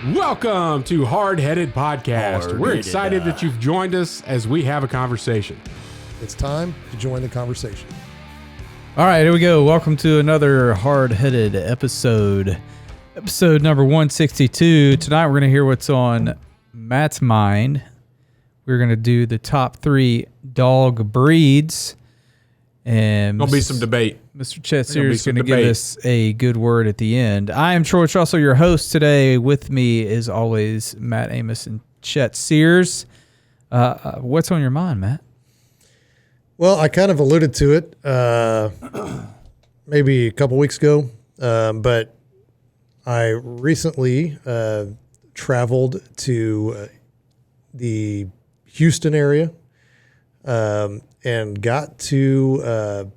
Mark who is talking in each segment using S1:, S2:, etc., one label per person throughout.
S1: Welcome to Hardheaded Podcast. We're excited that you've joined us as we have a conversation.
S2: It's time to join the conversation.
S3: All right, here we go. Welcome to another Hardheaded episode number 162. Tonight we're going to hear what's on Matt's mind. We're going to do the top 3 dog breeds. And
S1: Gonna be some debate.
S3: Mr. Chet Sears is going to give us a good word at the end. I am Troy Trussell, your host today. With me, as always, Matt Amos and Chet Sears. What's on your mind, Matt?
S2: Well, I kind of alluded to it maybe a couple weeks ago, but I recently traveled to the Houston area and got to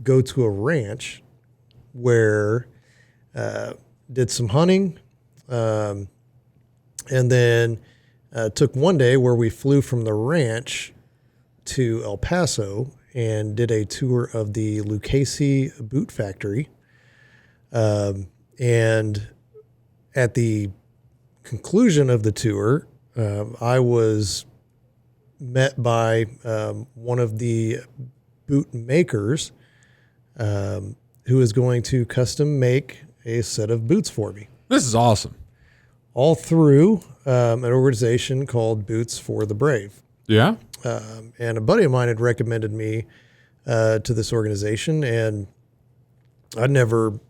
S2: go to a ranch where did some hunting and then took one day where we flew from the ranch to El Paso and did a tour of the Lucchese Boot factory. And at the conclusion of the tour, I was met by one of the boot makers who is going to custom make a set of boots for me.
S1: This is awesome.
S2: All through an organization called Boots for the Brave.
S1: Yeah?
S2: And a buddy of mine had recommended me to this organization, and I've never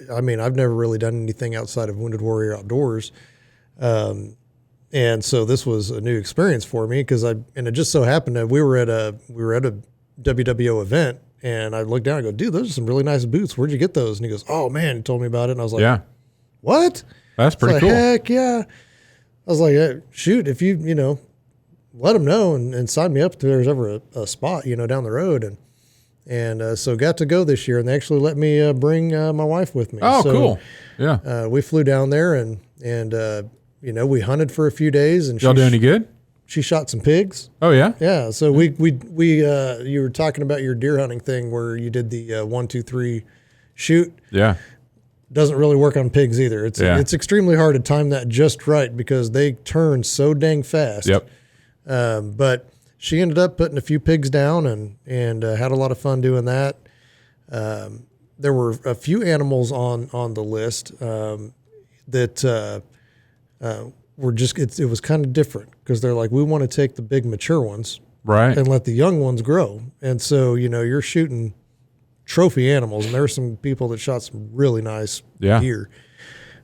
S2: really done anything outside of Wounded Warrior Outdoors. And so this was a new experience for me because it just so happened that we were at a WWO event, and I looked down and go, dude, those are some really nice boots. Where'd you get those? And he goes, oh man, he told me about it. And I was like,
S1: yeah,
S2: what?
S1: That's pretty cool.
S2: Heck yeah. I was like, hey, shoot, if you let them know and sign me up if there's ever a spot, down the road. And so got to go this year, and they actually let me bring my wife with me.
S1: Oh,
S2: so,
S1: cool. Yeah.
S2: We flew down there and we hunted for a few days, and
S1: Y'all do any good?
S2: She shot some pigs.
S1: Oh yeah.
S2: Yeah. So we you were talking about your deer hunting thing where you did the 1, 2, 3 shoot.
S1: Yeah.
S2: Doesn't really work on pigs either. It's extremely hard to time that just right because they turn so dang fast.
S1: Yep.
S2: But she ended up putting a few pigs down and had a lot of fun doing that. There were a few animals on the list that were just it was kind of different because they're like, we want to take the big mature ones,
S1: right,
S2: and let the young ones grow. And so you're shooting trophy animals, and there were some people that shot some really nice deer.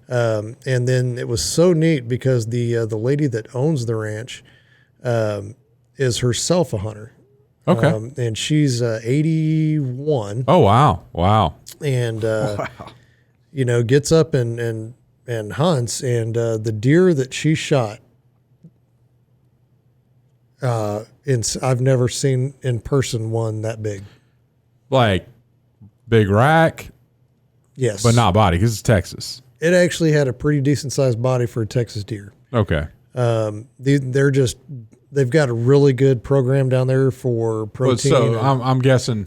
S2: And then it was so neat because the lady that owns the ranch is herself a hunter.
S1: Okay.
S2: And she's 81.
S1: Oh wow.
S2: And gets up and hunts, and the deer that she shot, I've never seen in person one that big.
S1: Like big rack?
S2: Yes.
S1: But not body because it's Texas.
S2: It actually had a pretty decent sized body for a Texas deer.
S1: Okay.
S2: They've got a really good program down there for protein.
S1: So I'm guessing,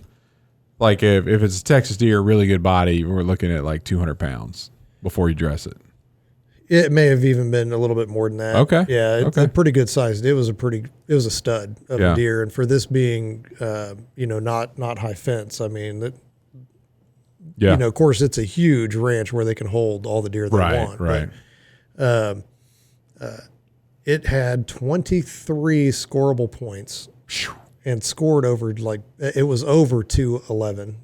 S1: like if it's a Texas deer, really good body, we're looking at like 200 pounds before you dress it.
S2: It may have even been a little bit more than that.
S1: Okay.
S2: Yeah, it's a pretty good size. It was a stud of a deer, and for this being, not high fence. I mean, of course, it's a huge ranch where they can hold all the deer they want.
S1: Right.
S2: But, it had 23 scoreable points and scored over it was over 211.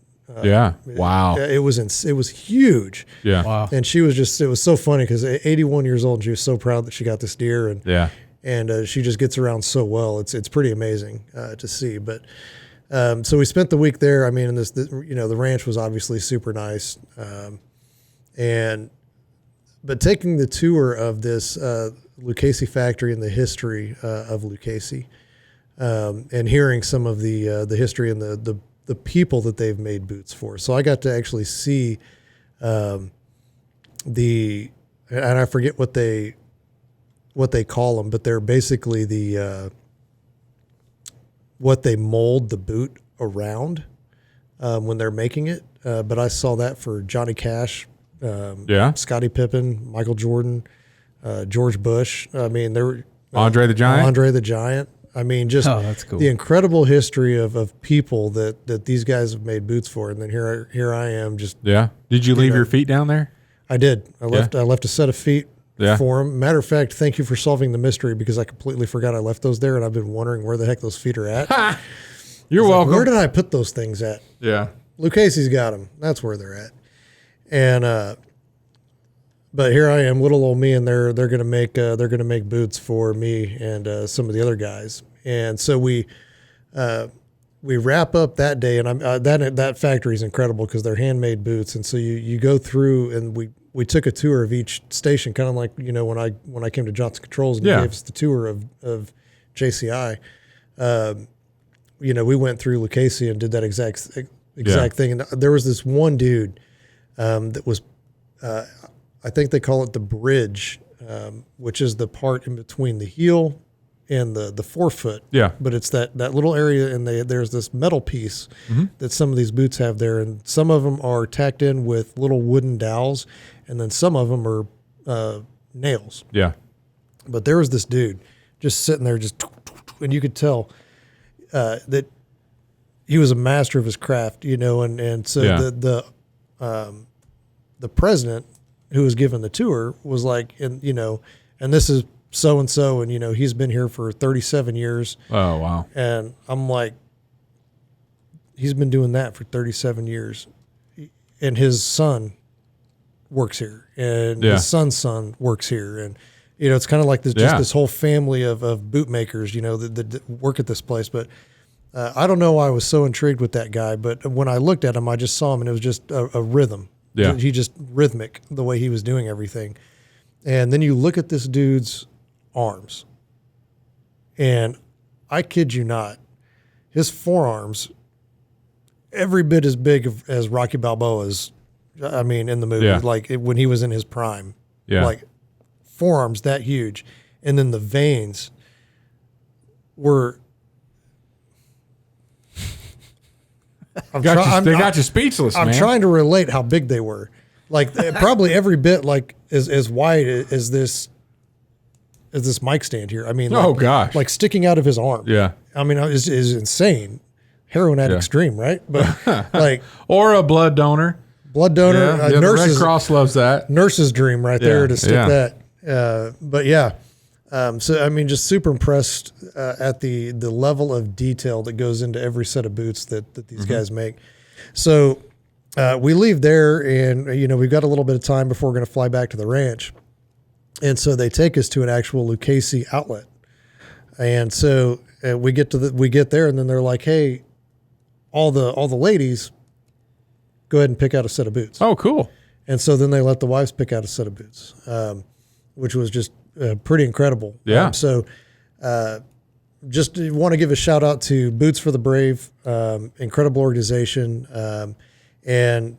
S1: Wow.
S2: It was huge.
S1: Yeah.
S3: Wow.
S2: And she was it was so funny because 81 years old, and she was so proud that she got this deer, and she just gets around so well. It's pretty amazing to see. But so we spent the week there. I mean, and the ranch was obviously super nice, but taking the tour of this Lucchese factory and the history of Lucchese, and hearing some of the history and the people that they've made boots for. So I got to actually see and I forget what they call them, but they're basically what they mold the boot around when they're making it. But I saw that for Johnny Cash, Scottie Pippen, Michael Jordan, George Bush. I mean, there were
S1: Andre the Giant.
S2: Andre the Giant. I mean, just
S3: that's cool.
S2: the incredible history of people that these guys have made boots for. And then here I am just.
S1: Yeah. Did you leave your feet down there?
S2: I did. I left a set of feet for him. Matter of fact, thank you for solving the mystery because I completely forgot I left those there and I've been wondering where the heck those feet are at.
S1: You're welcome.
S2: Where did I put those things at?
S1: Yeah.
S2: Lucchese's got them. That's where they're at. And but here I am, little old me, and they're gonna make boots for me and some of the other guys. And so we wrap up that day, and that factory is incredible because they're handmade boots. And so you go through, and we took a tour of each station, kind of like when I came to Johnson Controls and he gave us the tour of JCI. We went through Lucchese and did that exact thing. And there was this one dude that was, I think they call it the bridge, which is the part in between the heel and the forefoot.
S1: Yeah.
S2: But it's that little area, and there's this metal piece that some of these boots have there, and some of them are tacked in with little wooden dowels, and then some of them are nails.
S1: Yeah.
S2: But there was this dude just sitting there, and you could tell that he was a master of his craft, and so the president who was given the tour was like, and this is so-and-so, and he's been here for 37 years.
S1: Oh, wow.
S2: And I'm like, he's been doing that for 37 years. And his son works here, and his son's son works here. And, it's kind of like this whole family of bootmakers, that work at this place. But I don't know why I was so intrigued with that guy, but when I looked at him, I just saw him, and it was just a rhythm.
S1: Yeah.
S2: He just rhythmic, the way he was doing everything. And then you look at this dude's arms, and I kid you not, his forearms, every bit as big as Rocky Balboa's, in the movie, like when he was in his prime.
S1: Yeah.
S2: Like forearms that huge. And then the veins were...
S1: They got you speechless, man.
S2: I'm trying to relate how big they were. Like probably every bit like as wide as this mic stand here.
S1: Oh gosh,
S2: like sticking out of his arm.
S1: Yeah.
S2: Is insane. Heroin addict's dream, right? But like
S1: or a blood donor.
S2: Yeah.
S1: The Red Cross loves that.
S2: Nurse's dream right there to stick that. But yeah. So just super impressed at the level of detail that goes into every set of boots that these guys make. So we leave there, and we've got a little bit of time before we're going to fly back to the ranch, and so they take us to an actual Lucchese outlet, and so we get there, and then they're like, "Hey, all the ladies, go ahead and pick out a set of boots."
S1: Oh, cool!
S2: And so then they let the wives pick out a set of boots, which was just pretty incredible.
S1: Yeah.
S2: Just want to give a shout out to Boots for the Brave, incredible organization. And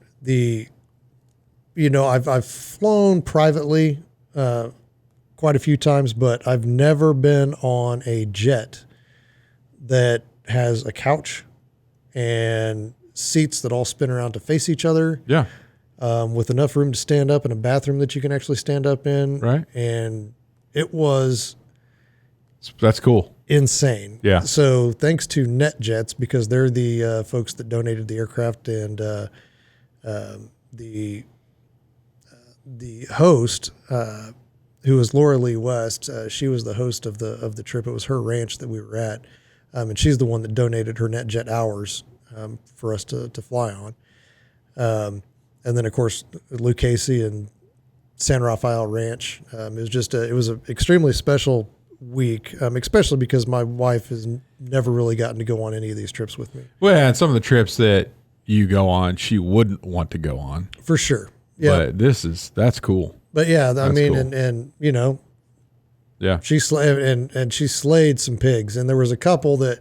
S2: I've flown privately quite a few times, but I've never been on a jet that has a couch and seats that all spin around to face each other.
S1: Yeah.
S2: With enough room to stand up and a bathroom that you can actually stand up in.
S1: Right.
S2: And it was...
S1: That's cool.
S2: Insane.
S1: Yeah.
S2: So thanks to NetJets, because they're the folks that donated the aircraft, and the host, who was Laura Lee West, she was the host of the trip. It was her ranch that we were at, and she's the one that donated her NetJet hours for us to fly on. And then of course Lucchese and San Rafael Ranch. It was an extremely special week, especially because my wife has never really gotten to go on any of these trips with me.
S1: Well, and some of the trips that you go on, she wouldn't want to go on.
S2: For sure. Yeah.
S1: But that's cool.
S2: But yeah,
S1: That's cool.
S2: and
S1: Yeah.
S2: she slayed some pigs, and there was a couple that,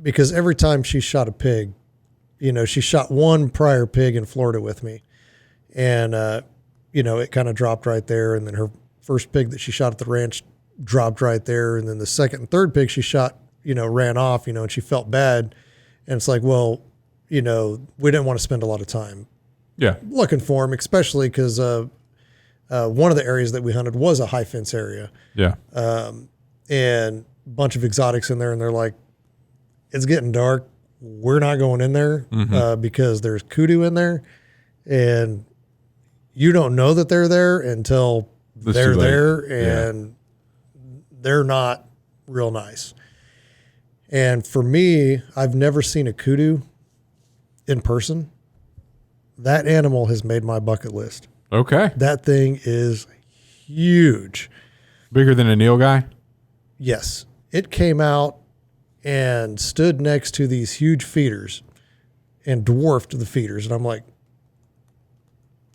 S2: because every time she shot a pig, she shot one prior pig in Florida with me, and it kind of dropped right there, and then her first pig that she shot at the ranch dropped right there, and then the second and third pig she shot, ran off, and she felt bad, and it's like, well, we didn't want to spend a lot of time
S1: Yeah.
S2: looking for him, especially because one of the areas that we hunted was a high fence area.
S1: Yeah.
S2: And a bunch of exotics in there, and they're like, it's getting dark. We're not going in there because there's kudu in there, and you don't know that they're there until they're there, and they're not real nice. And for me, I've never seen a kudu in person. That animal has made my bucket list.
S1: Okay.
S2: That thing is huge.
S1: Bigger than a nilgai?
S2: Yes. It came out and stood next to these huge feeders and dwarfed the feeders. And I'm like,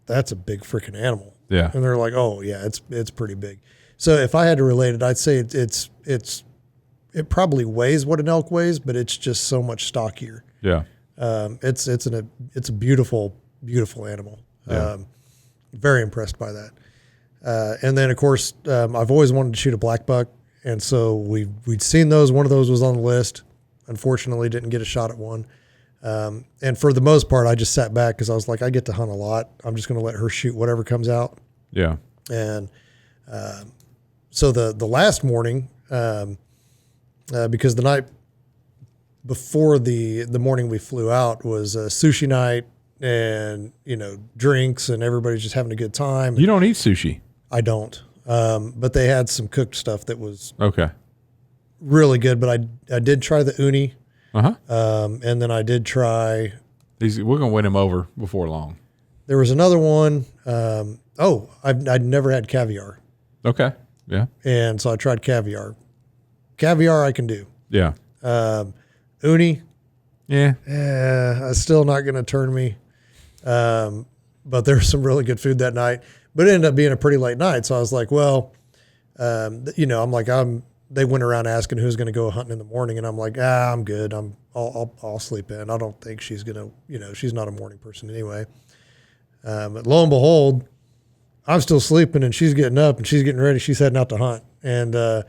S2: that's a big freaking animal.
S1: Yeah.
S2: And they're like, oh yeah, it's pretty big. So if I had to relate it, I'd say it probably weighs what an elk weighs, but it's just so much stockier.
S1: Yeah.
S2: It's a beautiful, beautiful animal.
S1: Yeah.
S2: Very impressed by that. And then of course, I've always wanted to shoot a black buck. And so we'd seen those. One of those was on the list. Unfortunately, didn't get a shot at one. And for the most part, I just sat back because I was like, I get to hunt a lot. I'm just going to let her shoot whatever comes out.
S1: Yeah.
S2: And so the last morning, because the night before the morning we flew out was sushi night and, drinks and everybody's just having a good time.
S1: You don't eat sushi?
S2: I don't. But they had some cooked stuff that was
S1: Okay.
S2: really good. But I did try the uni.
S1: Uh-huh.
S2: And then I did try.
S1: We're going to win him over before long.
S2: There was another one. I'd never had caviar.
S1: Okay. Yeah.
S2: And so I tried caviar. Caviar I can do.
S1: Yeah.
S2: Uni.
S1: Yeah.
S2: It's still not going to turn me. But there was some really good food that night. But it ended up being a pretty late night. So I was like, well, they went around asking who's going to go hunting in the morning. And I'm like, I'm good. I'll sleep in. I don't think she's going to, she's not a morning person anyway. But lo and behold, I'm still sleeping and she's getting up and she's getting ready. She's heading out to hunt. And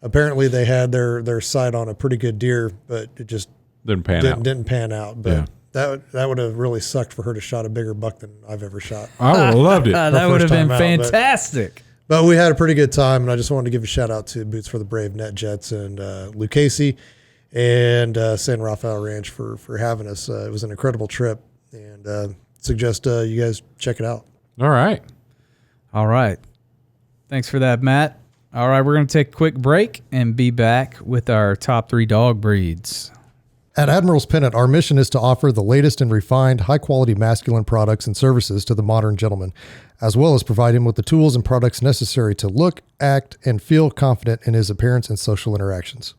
S2: apparently they had their sight on a pretty good deer, but it just
S1: didn't pan out.
S2: But that would have really sucked for her to shot a bigger buck than I've ever shot.
S1: I would have loved it.
S3: That would have been
S2: time out,
S3: fantastic.
S2: But we had a pretty good time, and I just wanted to give a shout out to Boots for the Brave, Net Jets, and Lucchese, and San Rafael Ranch for having us. It was an incredible trip, and suggest you guys check it out.
S1: All right.
S3: Thanks for that, Matt. All right, we're going to take a quick break and be back with our top 3 dog breeds.
S2: At Admiral's Pennant, our mission is to offer the latest and refined, high-quality masculine products and services to the modern gentleman, as well as provide him with the tools and products necessary to look, act, and feel confident in his appearance and social interactions.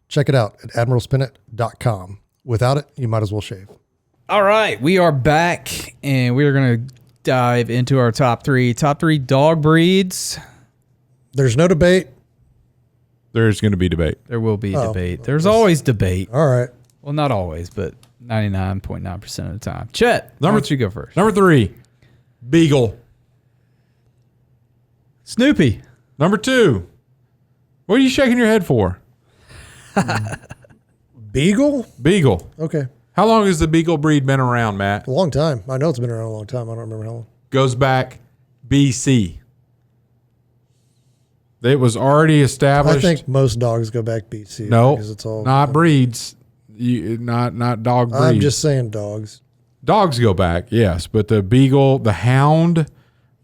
S2: Check it out at admiralspennant.com. Without it, you might as well shave.
S3: All right, we are back, and we are going to dive into our top 3 dog breeds.
S2: There's no debate.
S1: There's going to be debate.
S3: There will be debate. There's always debate.
S2: All right.
S3: Well, not always, but 99.9% of the time. Chet, why don't you go first?
S1: Number 3, Beagle.
S3: Snoopy.
S1: Number 2, what are you shaking your head for?
S2: Beagle?
S1: Beagle.
S2: Okay.
S1: How long has the Beagle breed been around, Matt?
S2: A long time. I know it's been around a long time. I don't remember how long.
S1: Goes back BC. It was already established.
S2: I think most dogs go back BC.
S1: No,
S2: because it's all
S1: not breeds. Not dog breeds.
S2: I'm just saying dogs.
S1: Dogs go back, yes, but the Beagle, the Hound,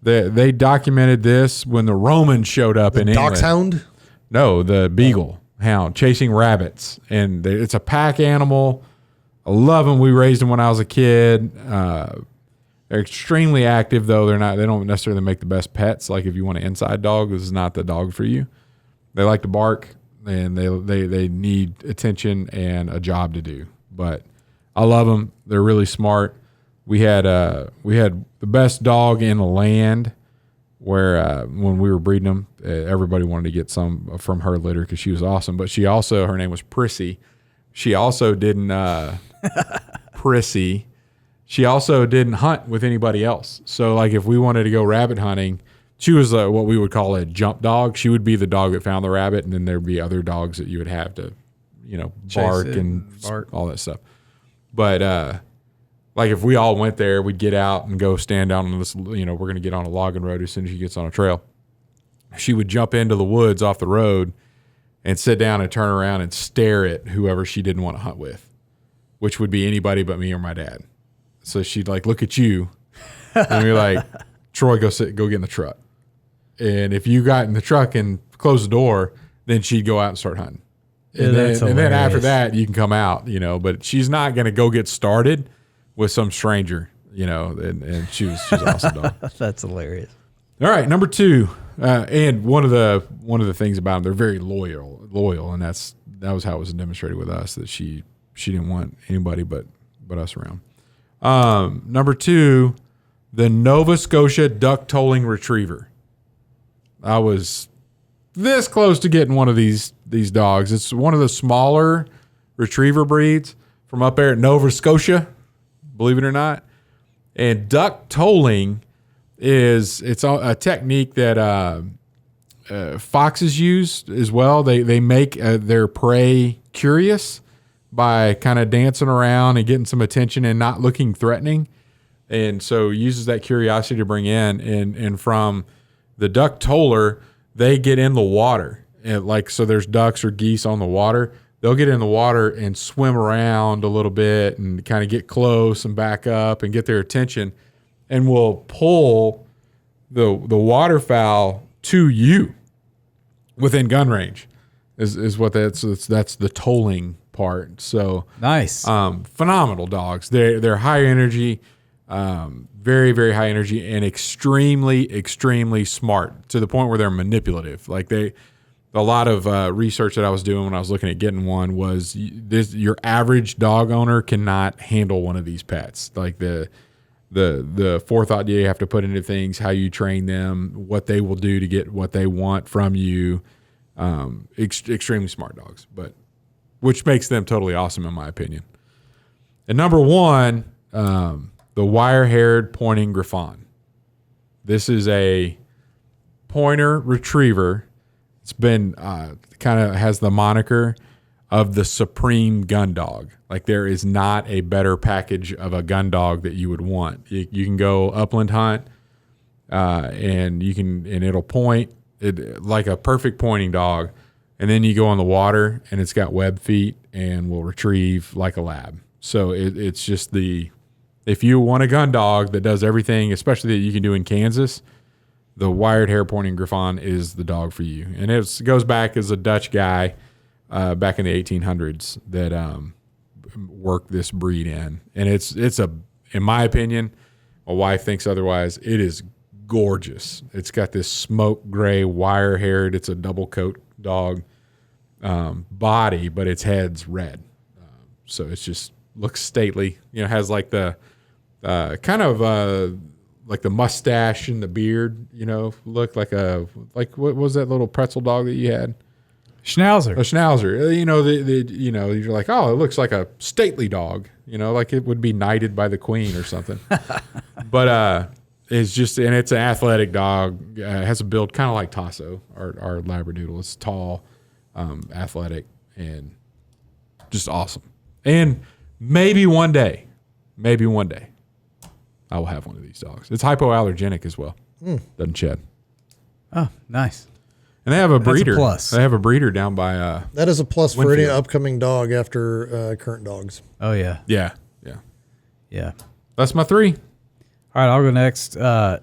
S1: they documented this when the Romans showed up in England.
S2: Dachshund?
S1: No, the Beagle Hound chasing rabbits, and it's a pack animal. I love them. We raised them when I was a kid. They're extremely active, though. They don't necessarily make the best pets. Like if you want an inside dog, this is not the dog for you. They like to bark, and they need attention and a job to do. But I love them. They're really smart. We had the best dog in the land. Where when we were breeding them, everybody wanted to get some from her litter because she was awesome. But her name was Prissy. She also didn't Prissy. She also didn't hunt with anybody else. So, like, if we wanted to go rabbit hunting, she was what we would call a jump dog. She would be the dog that found the rabbit, and then there'd be other dogs that you would have to, bark and all that stuff. But, like if we all went there, we'd get out and go stand down on this, we're going to get on a logging road as soon as she gets on a trail. She would jump into the woods off the road and sit down and turn around and stare at whoever she didn't want to hunt with, which would be anybody but me or my dad. So she'd like look at you and be like, Troy, go get in the truck. And if you got in the truck and closed the door, then she'd go out and start hunting. And, then after that, you can come out, but she's not going to go get started with some stranger, and she's an awesome dog.
S3: That's hilarious.
S1: All right, number 2. And one of the things about them, they're very loyal, and that was how it was demonstrated with us, that she didn't want anybody but us around. Number 2, the Nova Scotia duck tolling retriever. I was this close to getting one of these dogs. It's one of the smaller retriever breeds from up there at Nova Scotia, believe it or not. And duck tolling it's a technique that foxes use as well. They make their prey curious by kind of dancing around and getting some attention and not looking threatening. And so uses that curiosity to bring in. And from the duck toller, they get in the water. And so there's ducks or geese on the water. They'll get in the water and swim around a little bit and kind of get close and back up and get their attention, and will pull the waterfowl to you within gun range is what that's the tolling part. So
S3: nice.
S1: Phenomenal dogs. They're high energy, very, very high energy, and extremely, extremely smart, to the point where they're manipulative. A lot of research that I was doing when I was looking at getting one was your average dog owner cannot handle one of these pets. Like the forethought you have to put into things, how you train them, what they will do to get what they want from you. Extremely smart dogs, but which makes them totally awesome in my opinion. And number 1, the Wirehaired pointing Griffon. This is a pointer retriever. It's been kind of has the moniker of the supreme gun dog. Like there is not a better package of a gun dog that you would want. You can go upland hunt, and it'll point like a perfect pointing dog. And then you go on the water and it's got web feet and will retrieve like a lab. So it's just if you want a gun dog that does everything, especially that you can do in Kansas, the wired hair pointing Griffon is the dog for you. And it goes back as a Dutch guy back in the 1800s that worked this breed in. And it's in my opinion, my wife thinks otherwise, it is gorgeous. It's got this smoke gray wire haired, it's a double coat dog body, but its head's red. So it's just looks stately. Has like the kind of like the mustache and the beard, look like what was that little pretzel dog that you had?
S3: Schnauzer.
S1: A schnauzer. You're like, oh, it looks like a stately dog, like it would be knighted by the queen or something. But it's just, and it's an athletic dog. It has a build kind of like Paso, our Labradoodle. It's tall, athletic, and just awesome. And maybe one day, I will have one of these dogs. It's hypoallergenic as well. Doesn't shed.
S3: Oh, nice.
S1: And they have a breeder.
S3: That's a plus.
S1: They have a breeder down by
S2: that is a plus
S1: Winfield.
S2: For any upcoming dog after current dogs.
S3: Oh, yeah.
S1: Yeah. That's my 3.
S3: All right, I'll go next.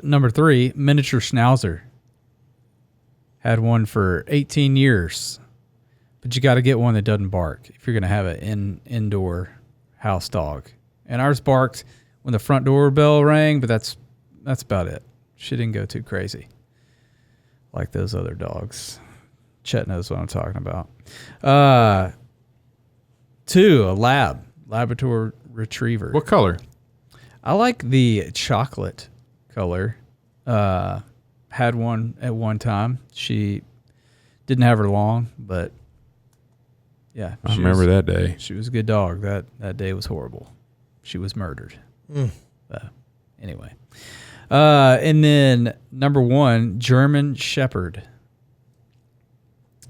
S3: Number 3, miniature schnauzer. Had one for 18 years. But you got to get one that doesn't bark if you're going to have an indoor house dog. And ours barked when the front door bell rang, but that's about it. She didn't go too crazy like those other dogs. Chet knows what I'm talking about. 2, a Labrador retriever.
S1: What color?
S3: I like the chocolate color. Had one at one time. She didn't have her long, but yeah.
S1: I remember that day.
S3: She was a good dog. That day was horrible. She was murdered. Anyway. And then number 1, German Shepherd.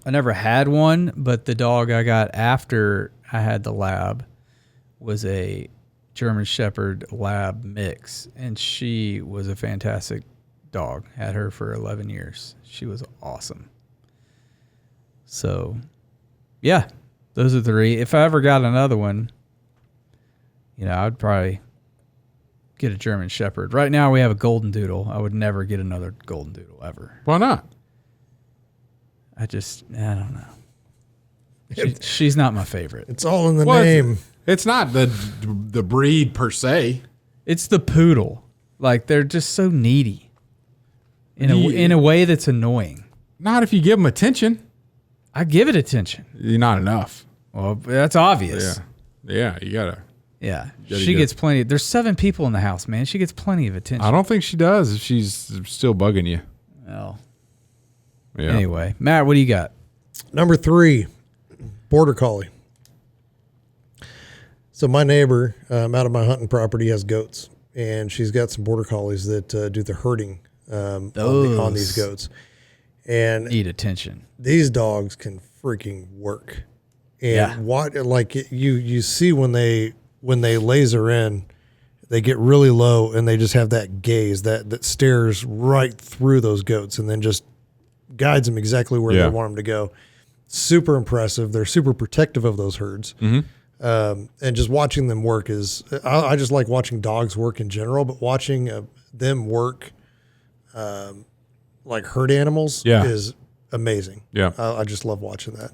S3: I never had one, but the dog I got after I had the lab was a German Shepherd Lab mix, and she was a fantastic dog. Had her for 11 years. She was awesome. So, yeah, those are 3. If I ever got another one, I'd probably get a German Shepherd. Right now we have a Golden Doodle. I would never get another Golden Doodle ever.
S1: Why not?
S3: I don't know. She's not my favorite.
S2: It's all in the name.
S1: It's not the breed per se.
S3: It's the poodle. Like, they're just so needy in a way that's annoying.
S1: Not if you give them attention.
S3: I give it attention.
S1: You're not enough.
S3: Well, that's obvious.
S1: Yeah, you gotta.
S3: Yeah, she gets plenty. There's 7 people in the house, man. She gets plenty of attention.
S1: I don't think she does if she's still bugging you.
S3: Well,
S1: yeah.
S3: Anyway, Matt, what do you got?
S2: Number 3, Border Collie. So my neighbor out of my hunting property has goats, and she's got some Border Collies that do the herding on these goats. And
S3: need attention.
S2: These dogs can freaking work. And you see when they laser in, they get really low and they just have that gaze that stares right through those goats and then just guides them exactly where they want them to go. Super impressive. They're super protective of those herds. And just watching them work I just like watching dogs work in general, but watching them work like herd animals is amazing. Yeah. I just love watching that.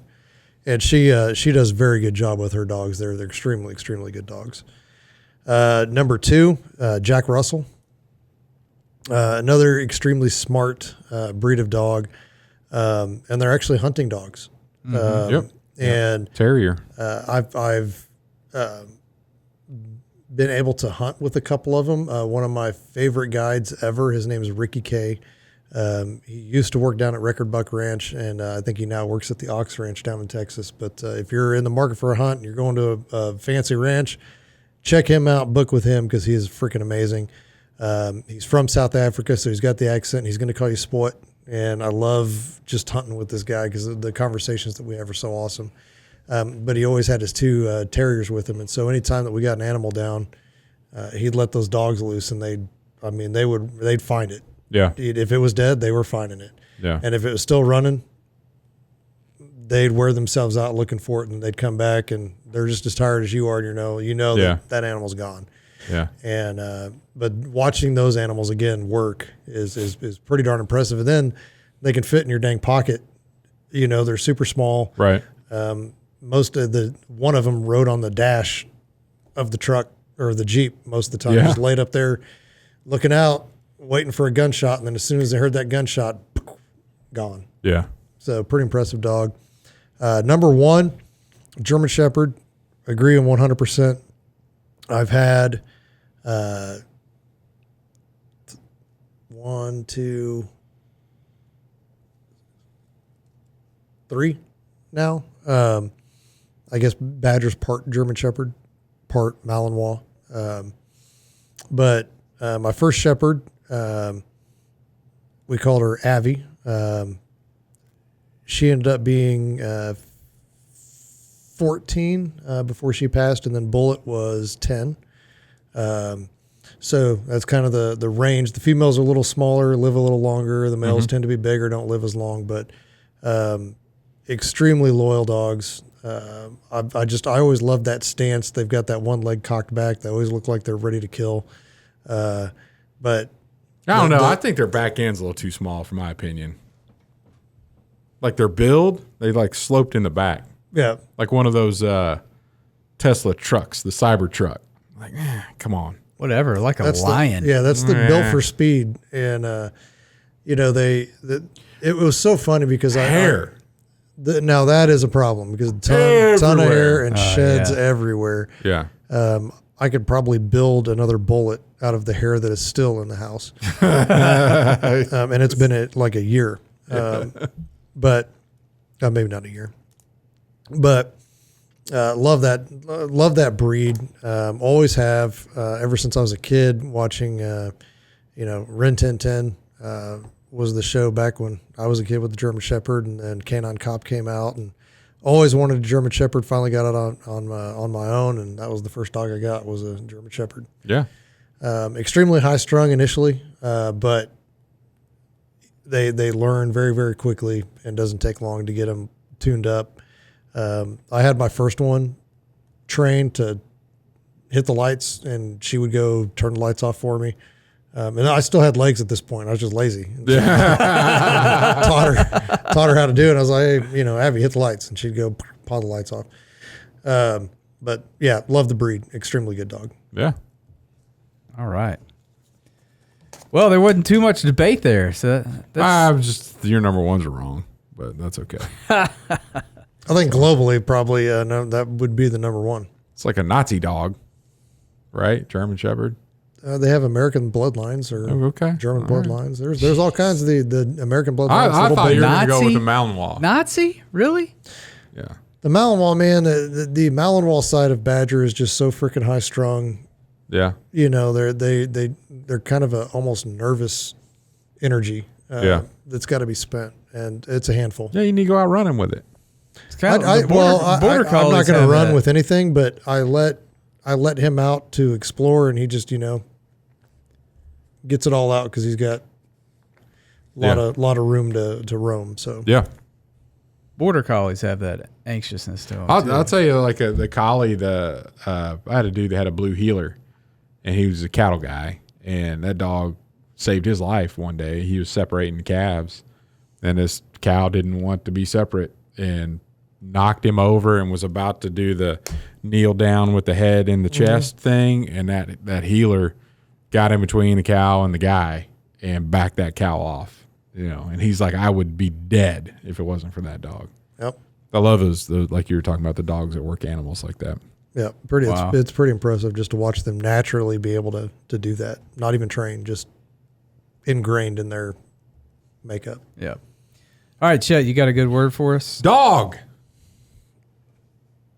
S2: And she does a very good job with her dogs. They're extremely, extremely good dogs. Number 2, Jack Russell. Another extremely smart breed of dog. And they're actually hunting dogs. And
S1: Terrier.
S2: I've been able to hunt with a couple of them. One of my favorite guides ever, his name is Ricky K. He used to work down at Record Buck Ranch, and I think he now works at the Ox Ranch down in Texas. But if you're in the market for a hunt and you're going to a fancy ranch, check him out, book with him because he is freaking amazing. He's from South Africa, so he's got the accent. And he's going to call you sport, and I love just hunting with this guy because the conversations that we have are so awesome. But he always had his 2 terriers with him, and so anytime that we got an animal down, he'd let those dogs loose, and they'd find it.
S1: Yeah.
S2: If it was dead, they were finding it.
S1: Yeah.
S2: And if it was still running, they'd wear themselves out looking for it, and they'd come back, and they're just as tired as you are. And you know that animal's gone.
S1: Yeah.
S2: And but watching those animals again work is pretty darn impressive. And then they can fit in your dang pocket. They're super small.
S1: Right.
S2: One of them rode on the dash of the truck or the Jeep most of the time. Just laid up there, looking out, waiting for a gunshot, and then as soon as they heard that gunshot, gone.
S1: Yeah.
S2: So pretty impressive dog. Number 1, German Shepherd. Agree on 100%. I've had 1, 2, 3 now. I guess Badger's part German Shepherd, part Malinois. But my first Shepherd, we called her Avi. She ended up being 14 before she passed, and then Bullet was 10. So that's kind of the range. The females are a little smaller, live a little longer. The males tend to be bigger, don't live as long, but extremely loyal dogs. I always love that stance. They've got that one leg cocked back. They always look like they're ready to kill. But
S1: I don't know. I think their back end's a little too small, for my opinion. Like their build, they like sloped in the back.
S2: Yeah.
S1: Like one of those Tesla trucks, the Cyber truck. Like, come on.
S3: Whatever, like a lion.
S2: That's the built for speed. And, it was so funny because
S1: hair.
S2: Now that is a problem because ton of hair and sheds everywhere.
S1: Yeah.
S2: I could probably build another Bullet out of the hair that is still in the house. And it's been like a year. But maybe not a year. But love that breed. Always have ever since I was a kid watching. Rin Tin Tin was the show back when I was a kid with the German Shepherd, and Canine Cop came out, and Always wanted a German Shepherd. Finally got it on my own, and that was the first dog I got was a German Shepherd.
S1: Yeah.
S2: Extremely high strung initially, but they learn very, very quickly, and doesn't take long to get them tuned up. I had my first one trained to hit the lights, and she would go turn the lights off for me. And I still had legs at this point. I was just lazy. Taught her how to do it. I was like, hey, Abby, hit the lights, and she'd go paw the lights off. But yeah, love the breed. Extremely good dog.
S1: Yeah.
S3: All right. Well, there wasn't too much debate there, so that's
S1: your number ones are wrong, but that's okay.
S2: I think globally, probably that would be the number one.
S1: It's like a Nazi dog, right? German Shepherd.
S2: They have American bloodlines or German bloodlines. Right. There's all kinds of the American bloodlines.
S1: I thought you were going to go with the
S3: Nazi?
S1: Malinois.
S3: Nazi? Really?
S1: Yeah.
S2: The Malinois, man, the Malinois side of Badger is just so freaking high strung.
S1: Yeah.
S2: They're kind of a almost nervous energy. That's got to be spent, and it's a handful.
S1: Yeah, you need to go out running with it.
S3: It's kind
S2: I'm not going to run with anything, but I let him out to explore, and he just gets it all out because he's got a lot of room to roam. So
S1: yeah.
S3: Border collies have that anxiousness to them.
S1: I'll tell you, like the collie, I had a dude that had a blue heeler, and he was a cattle guy, and that dog saved his life one day. He was separating the calves, and this cow didn't want to be separate and knocked him over and was about to do the kneel down with the head in the chest thing, and that heeler got in between the cow and the guy and backed that cow off. And he's like, I would be dead if it wasn't for that dog.
S2: Yep.
S1: I love those like you were talking about, the dogs that work animals like that.
S2: Yeah, it's pretty impressive just to watch them naturally be able to do that. Not even trained, just ingrained in their makeup.
S3: Yeah. All right, Chet, you got a good word for us?
S1: Dog.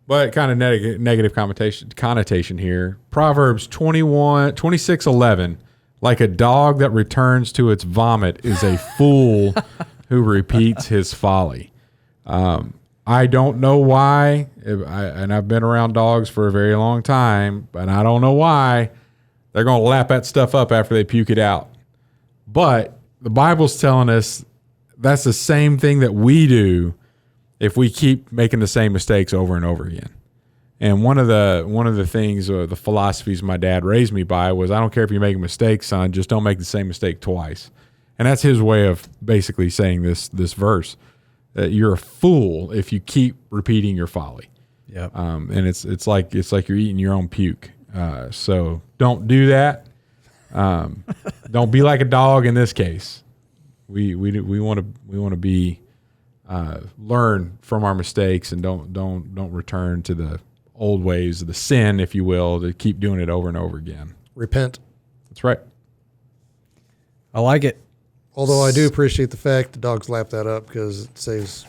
S1: But kind of negative connotation here. Proverbs 26:11. Like a dog that returns to its vomit is a fool who repeats his folly. I don't know why, and I've been around dogs for a very long time, but I don't know why they're going to lap that stuff up after they puke it out. But the Bible's telling us that's the same thing that we do if we keep making the same mistakes over and over again. And one of the things, the philosophies my dad raised me by was, I don't care if you make a mistake, son, just don't make the same mistake twice. And that's his way of basically saying this verse, that you're a fool if you keep repeating your folly.
S3: Yep.
S1: And it's like you're eating your own puke. So don't do that. Don't be like a dog in this case. We want to be learn from our mistakes, and don't return to the old ways of the sin, if you will, to keep doing it over and over again.
S2: Repent.
S1: That's right.
S3: I like it.
S2: Although I do appreciate the fact the dogs lap that up because it saves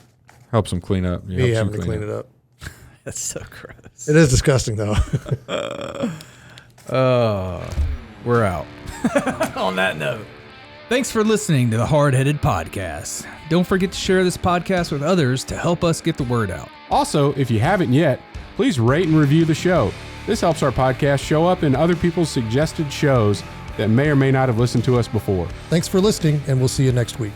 S1: Helps them clean up.
S2: me having to clean it up.
S3: That's so gross.
S2: It is disgusting though.
S3: We're out. On that note, thanks for listening to the Hardheaded Podcast. Don't forget to share this podcast with others to help us get the word out.
S4: Also, if you haven't yet, please rate and review the show. This helps our podcast show up in other people's suggested shows that may or may not have listened to us before.
S2: Thanks for listening, and we'll see you next week.